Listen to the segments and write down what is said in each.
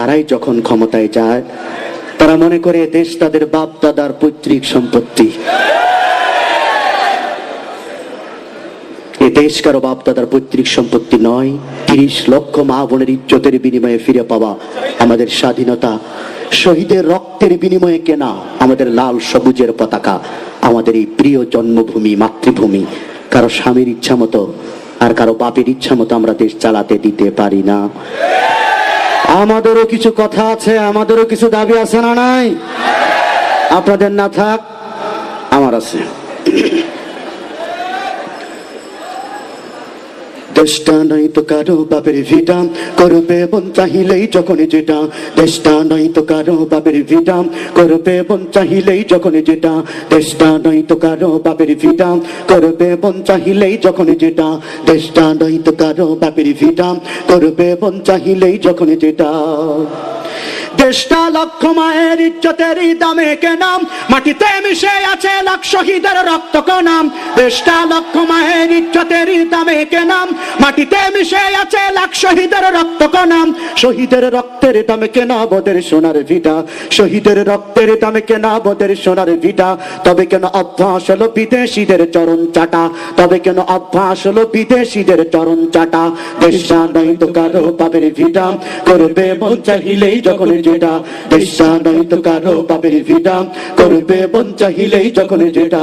তারাই যখন ক্ষমতায় যায় তারা মনে করে দেশ তাদের বাপ দাদার পৈতৃক সম্পত্তি। এ দেশ কারো বাপ দাদার পৈতৃক সম্পত্তি নয়। ৩০ লক্ষ মা বোনের ইজ্জতের বিনিময়ে ফিরে পাওয়া আমাদের স্বাধীনতা, শহীদের রক্তের বিনিময়ে কেনা আমাদের লাল সবুজের পতাকা, আমাদের এই প্রিয় জন্মভূমি মাতৃভূমি কারো স্বামীর ইচ্ছা মতো আর কারো বাপের ইচ্ছা মতো আমরা দেশ চালাতে দিতে পারি না। আমাদেরও কিছু কথা আছে, আমাদেরও কিছু দাবি আছে না নাই? আপনাদের না থাক, আমার আছে। দেশটা নয় তো কারো বাপের ভিটা, করবে মন চাহিলেই যখন যেটা। দেশটা নয় তো কারো বাপের ভিটা, করবে মন চাহিলেই যখন যেটা। দেশটা নয় তো কারো বাপের ভিটা, করবে মন চাহিলেই যখন যেটা। দেশটা নয় তো কারো বাপের ভিটা, করবে মন চাহিলেই যখন যেটা। দেশটা লক্ষ মায়ের ইজ্জতের দামে কেনা, মাটিতে মিশে আছে লাখ শহীদের রক্ত কণা। দেশটা লক্ষ মায়ের ইজ্জতের দামে কেনা, মাটিতে মিশে আছে লাখ শহীদের রক্ত কণা। শহীদের রক্তের দামে কেনা বোদের সোনার ভিটা, শহীদের রক্তের দামে কেনা বোদের সোনার ভিটা। তবে কেন অভ্যাস হলো বিদেশিদের চরণ চাটা, তবে কেন অভ্যাস হলো বিদেশিদের চরণ চাটা। দেশটা নয় তো কারো বাপের ভিটা, করবে মন চাহিলেই যখন যেটা। দেশটা নয় তো কারো বাপের ভিটা, করবে মন চাহিলেই যখন যেটা।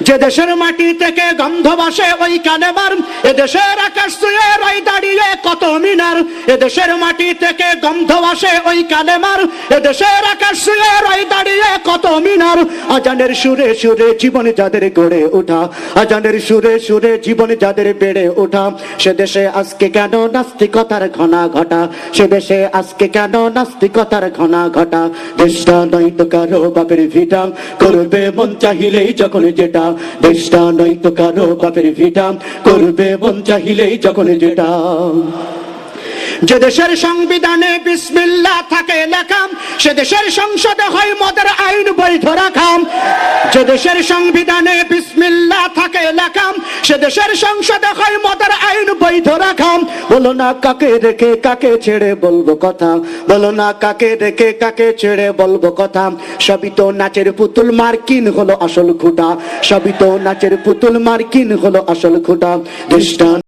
যে দেশের মাটি থেকে গন্ধ ভাসে ওই কালেমার, এ দেশের আকাশ ছুঁয়ে রয় দাঁড়িয়ে কত মিনার। এ দেশের মাটি থেকে গন্ধ ভাসে ওই কালেমার, এ দেশের আকাশ ছুঁয়ে রয় দাঁড়িয়ে কত মিনার। আজানের সুরে সুরে জীবন যাদের গড়ে ওঠা, আজানের সুরে সুরে জীবন যাদের বেড়ে ওঠা। সে দেশে আজকে কেন নাস্তিকতার ঘনা ঘটা, সে দেশে আজকে কেন নাস্তিকতার ঘনা ঘটা। দেশটা নয় তো কারো বাপের ভিটা, করবে মন চাহিলেই যখন যেটা। দেশটা নয় তো কারো বাপের ভিটা, করবে মন চাহিলেই যখন যেটা। যে দেশের সংবিধানে বিসমিল্লাহ থাকে লেখা, সে দেশের সংসদে হয় মদের আইন বৈধ রাখা। যে দেশের সংবিধানে বিসমিল্লাহ থাকে লেখা, সে দেশের সংসদে হয় মদের আইন বৈধ রাখা। বলো না কাকে রেখে কাকে ছেড়ে বলবো কথা, বলো না কাকে রেখে কাকে ছেড়ে বলবো কথা। সবই তো নাচের পুতুল, মার্কিন হলো আসল খুঁটা, সবই তো নাচের পুতুল, মার্কিন হলো আসল খুঁটা। দেশটা